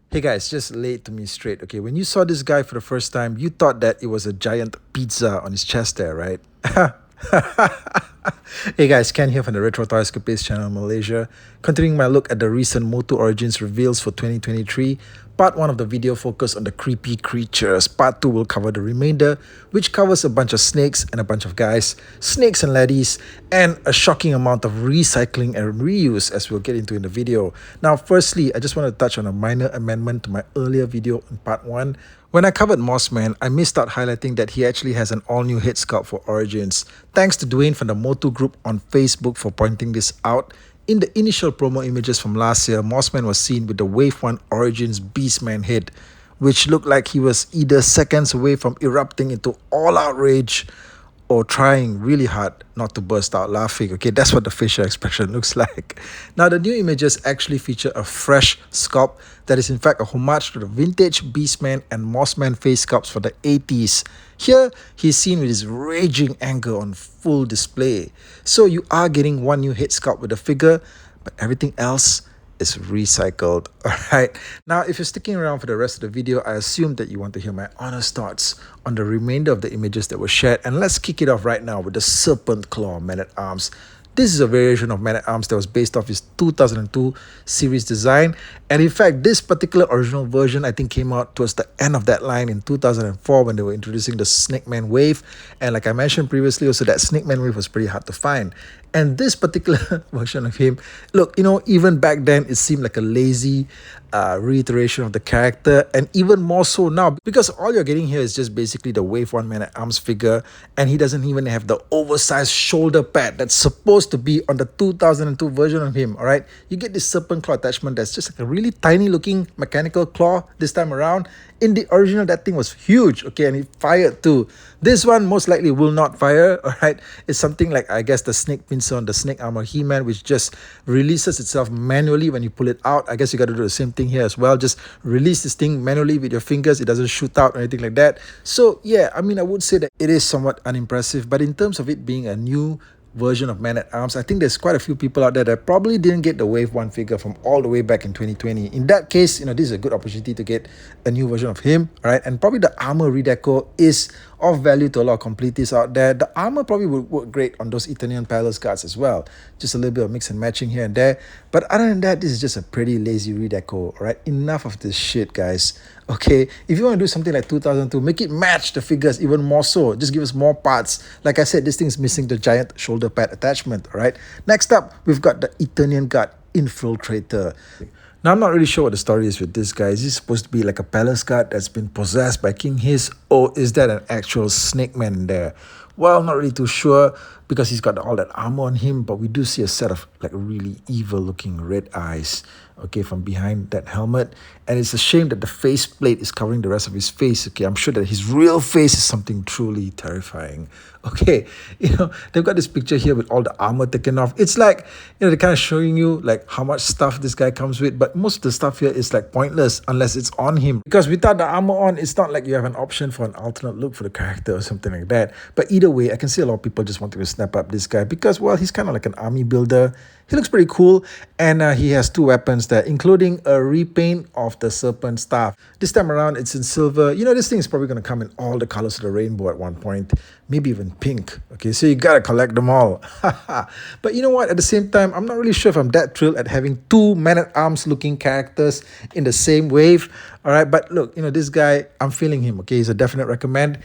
Hey guys, just lay it to me straight, okay? When you saw this guy for the first time, you thought that it was a giant pizza on his chest there, right? Hey guys, Ken here from the Retro Toy Escapades channel in Malaysia. Continuing my look at the recent MOTU Origins reveals for 2023. Part 1 of the video focused on the creepy creatures. Part 2 will cover the remainder, which covers a bunch of snakes and a bunch of guys, snakes and laddies, and a shocking amount of recycling and reuse as we'll get into in the video. Now, firstly, I just want to touch on a minor amendment to my earlier video in part 1. When I covered Mossman, I missed out highlighting that he actually has an all-new head sculpt for Origins. Thanks to Dwayne from the MOTU group on Facebook for pointing this out. In the initial promo images from last year, Mossman was seen with the Wave 1 Origins Beastman head, which looked like he was either seconds away from erupting into all-out rage or trying really hard not to burst out laughing. Okay, that's what the facial expression looks like. Now, the new images actually feature a fresh sculpt that is in fact a homage to the vintage Beastman and Mossman face sculpts for the 80s. Here, he's seen with his raging anger on full display. So you are getting one new head sculpt with the figure, but everything else is recycled. Alright, now if you're sticking around for the rest of the video, I assume that you want to hear my honest thoughts on the remainder of the images that were shared, and let's kick it off right now with the Serpent Claw Man-at-Arms. This is a variation of Man-at-Arms that was based off his 2002 series design, and in fact this particular original version I think came out towards the end of that line in 2004 when they were introducing the Snake Man wave, and like I mentioned previously also that Snake Man wave was pretty hard to find. And this particular version of him, look, even back then it seemed like a lazy reiteration of the character, and even more so now because all you're getting here is just basically the Wave 1 Man-at-Arms figure, and he doesn't even have the oversized shoulder pad that's supposed to be on the 2002 version of him, alright? You get this Serpent Claw attachment that's just like a really tiny looking mechanical claw this time around. In the original, that thing was huge, okay, and it fired too. This one most likely will not fire, alright? It's something like, I guess, the snake pincer on the snake armor He-Man, which just releases itself manually when you pull it out. I guess you got to do the same thing here as well. Just release this thing manually with your fingers. It doesn't shoot out or anything like that. So yeah, I mean, I would say that it is somewhat unimpressive, but in terms of it being a new version of Man-at-Arms, I think there's quite a few people out there that probably didn't get the Wave 1 figure from all the way back in 2020. In that case, this is a good opportunity to get a new version of him, right? And probably the armor redeco is of value to a lot of completists out there. The armor probably would work great on those Eternian Palace guards as well. Just a little bit of mix and matching here and there. But other than that, this is just a pretty lazy redeco, right? Enough of this shit, guys. Okay, if you want to do something like 2002, make it match the figures even more so. Just give us more parts. Like I said, this thing is missing the giant shoulder pad attachment, all right? Next up, we've got the Eternian God Infiltrator. Now, I'm not really sure what the story is with this guy. Is he supposed to be like a palace guard that's been possessed by King Hiss? Or is that an actual snake man in there? Well, not really too sure because he's got all that armor on him, but we do see a set of like really evil looking red eyes, okay, from behind that helmet. And it's a shame that the faceplate is covering the rest of his face, okay. I'm sure that his real face is something truly terrifying. Okay, they've got this picture here with all the armor taken off. It's like, they're kind of showing you like how much stuff this guy comes with, but most of the stuff here is like pointless unless it's on him. Because without the armor on, it's not like you have an option for an alternate look for the character or something like that. But either way, I can see a lot of people just wanting to snap up this guy because, well, he's kind of like an army builder. He looks pretty cool, and he has two weapons there, including a repaint of the serpent staff. This time around, it's in silver. This thing is probably going to come in all the colors of the rainbow at one point, maybe even pink. Okay, so you got to collect them all. But you know what? At the same time, I'm not really sure if I'm that thrilled at having two Man-at-Arms looking characters in the same wave. All right, but look, this guy, I'm feeling him. Okay, he's a definite recommend.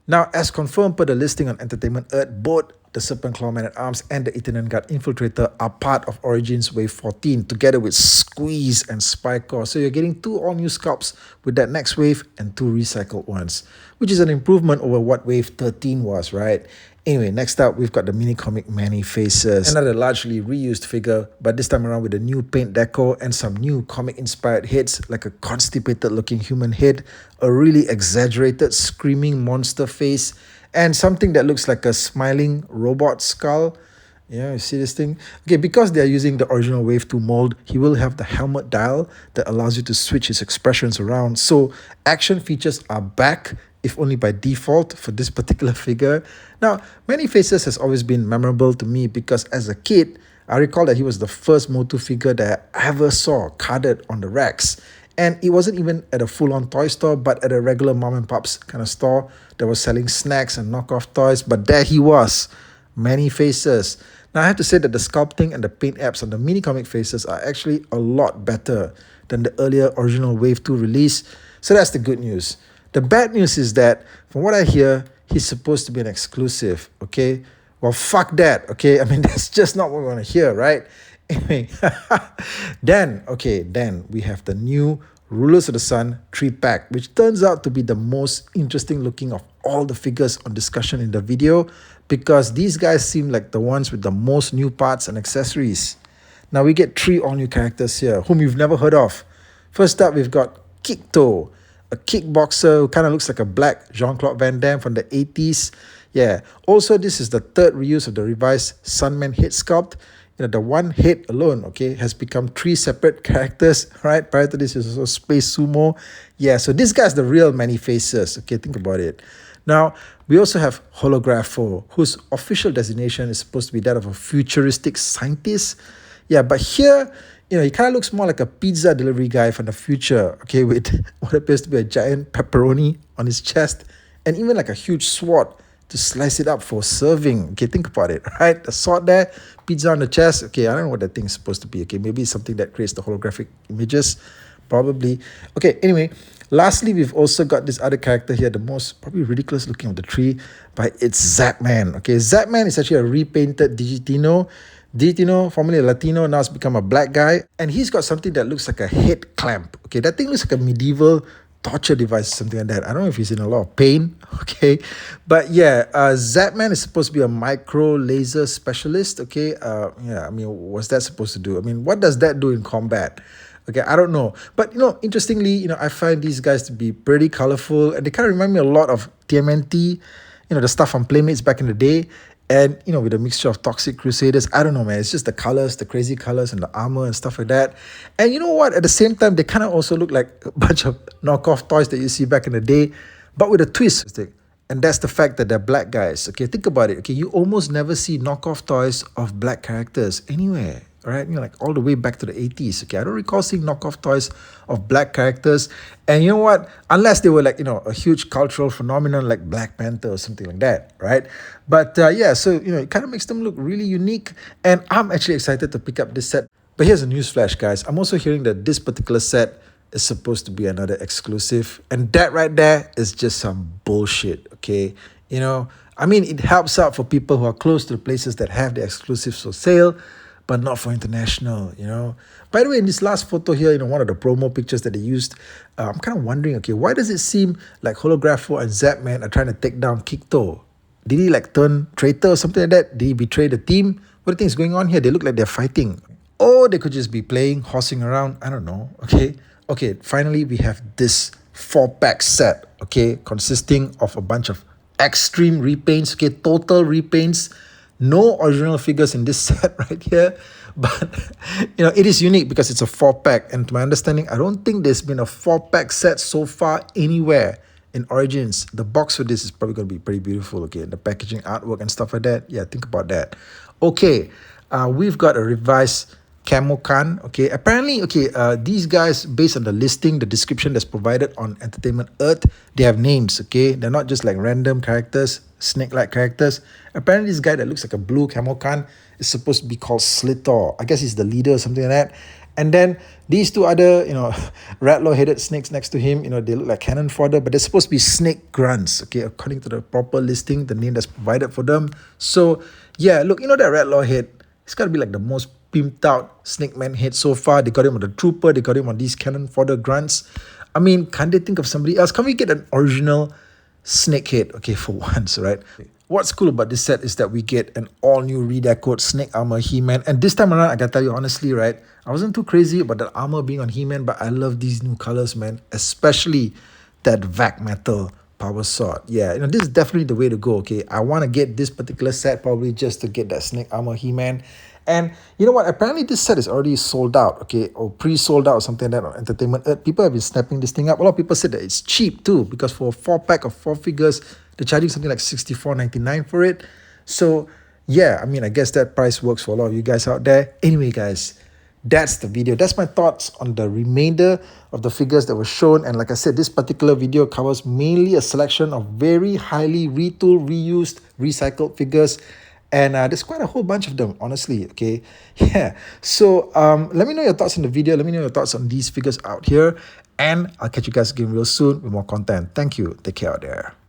Now, as confirmed per the listing on Entertainment Earth, both the Serpent Claw Man-at-Arms and the Eternian God Infiltrator are part of Origins Wave 14 together with Squeeze and Spycore. So you're getting two all-new sculpts with that next wave and two recycled ones, which is an improvement over what Wave 13 was, right? Anyway, next up, we've got the MiniComic Manny Faces. Another largely reused figure, but this time around with a new paint deco and some new comic-inspired heads, like a constipated-looking human head, a really exaggerated screaming monster face, and something that looks like a smiling robot skull. Yeah, you see this thing? Okay, because they are using the original Wave 2 mold, he will have the helmet dial that allows you to switch his expressions around. So action features are back, if only by default, for this particular figure. Now, Many Faces has always been memorable to me because as a kid, I recall that he was the first MOTU figure that I ever saw carded on the racks. And it wasn't even at a full-on toy store, but at a regular mom and pop's kind of store that was selling snacks and knockoff toys. But there he was, many faces. Now I have to say that the sculpting and the paint apps on the MiniComic faces are actually a lot better than the earlier original Wave 2 release. So that's the good news. The bad news is that, from what I hear, he's supposed to be an exclusive, okay? Well, fuck that, okay? I mean, that's just not what we want to hear, right? Anyway, then we have the new Rulers of the Sun 3-pack, which turns out to be the most interesting looking of all the figures on discussion in the video, because these guys seem like the ones with the most new parts and accessories. Now we get 3 all new characters here, whom you've never heard of. First up, we've got Kikto, a kickboxer who kind of looks like a black Jean-Claude Van Damme from the 80s. Yeah, also this is the 3rd reuse of the revised Sunman head sculpt. You know, the one head alone, okay, has become 3 separate characters, right? Prior to this, is also Space Sumo. Yeah, so this guy's the real many faces, okay? Think about it. Now, we also have Holographo, whose official designation is supposed to be that of a futuristic scientist. Yeah, but here, you know, he kind of looks more like a pizza delivery guy from the future, okay, with what appears to be a giant pepperoni on his chest, and even like a huge sword to slice it up for serving. Okay, think about it, right? The sword there, pizza on the chest. Okay, I don't know what that thing is supposed to be. Okay, maybe it's something that creates the holographic images. Probably. Okay, anyway, lastly, we've also got this other character here, the most probably ridiculous looking of the 3, but it's Zapman. Okay, Zapman is actually a repainted Digitino. Digitino, formerly a Latino, now has become a black guy. And he's got something that looks like a head clamp. Okay, that thing looks like a medieval torture device, something like that. I don't know if he's in a lot of pain, okay? But yeah, Zapman is supposed to be a micro laser specialist, okay? Yeah, I mean, what's that supposed to do? I mean, what does that do in combat? Okay, I don't know. But, you know, interestingly, you know, I find these guys to be pretty colorful, and they kind of remind me a lot of TMNT, you know, the stuff on Playmates back in the day. And, you know, with a mixture of Toxic Crusaders, I don't know, man. It's just the colors, the crazy colors and the armor and stuff like that. And you know what? At the same time, they kind of also look like a bunch of knockoff toys that you see back in the day, but with a twist. And that's the fact that they're black guys. Okay, think about it. Okay, you almost never see knockoff toys of black characters anywhere. Right, you know, like all the way back to the 80s. Okay, I don't recall seeing knockoff toys of black characters. And you know what? Unless they were like, you know, a huge cultural phenomenon like Black Panther or something like that, right? But yeah, so, you know, it kind of makes them look really unique. And I'm actually excited to pick up this set. But here's a newsflash, guys. I'm also hearing that this particular set is supposed to be another exclusive. And that right there is just some bullshit, okay? You know, I mean, it helps out for people who are close to the places that have the exclusives for sale, but not for international, you know. By the way, in this last photo here, you know, one of the promo pictures that they used, I'm kind of wondering, okay, why does it seem like Holographo and Zapman are trying to take down Kikto? Did he like turn traitor or something like that? Did he betray the team? What do you think is going on here? They look like they're fighting. Or they could just be playing, horsing around, I don't know, okay? Okay, finally we have this 4-pack set, okay, consisting of a bunch of extreme repaints, okay, total repaints. No original figures in this set right here, but you know, it is unique because it's a 4-pack, and to my understanding, I don't think there's been a 4-pack set so far anywhere in Origins. The box for this is probably going to be pretty beautiful, okay, the packaging, artwork and stuff like that. Yeah, think about that. Okay, we've got a revised Camo Khan, okay. Apparently, okay, these guys, based on the listing, the description that's provided on Entertainment Earth, they have names, okay. They're not just like random characters, snake-like characters. Apparently, this guy that looks like a blue Camo Khan is supposed to be called Slitor. I guess he's the leader or something like that. And then these 2 other, you know, Ratlaw-headed snakes next to him, you know, they look like cannon fodder, but they're supposed to be snake grunts, okay, according to the proper listing, the name that's provided for them. So, yeah, look, you know that Ratlaw head, it's got to be like the most pimped out snake man head so far. They got him on the Trooper, they got him on these cannon fodder grunts. I mean, can't they think of somebody else? Can we get an original snake head, okay, for once, right? What's cool about this set is that we get an all-new redecoed Snake Armor He-Man. And this time around, I gotta tell you honestly, right, I wasn't too crazy about the armor being on He-Man, but I love these new colors, man. Especially that Vac Metal Power Sword. Yeah, you know, this is definitely the way to go, okay? I want to get this particular set probably just to get that Snake Armor He-Man. And you know what? Apparently this set is already sold out, okay? Or pre-sold out or something like that on Entertainment Earth. People have been snapping this thing up. A lot of people said that it's cheap too, because for a 4-pack of 4 figures, they're charging something like $64.99 for it. So yeah, I mean, I guess that price works for a lot of you guys out there. Anyway, guys, that's the video. That's my thoughts on the remainder of the figures that were shown. And like I said, this particular video covers mainly a selection of very highly retooled, reused, recycled figures. And there's quite a whole bunch of them, honestly, okay? Yeah. So let me know your thoughts on the video. Let me know your thoughts on these figures out here. And I'll catch you guys again real soon with more content. Thank you. Take care out there.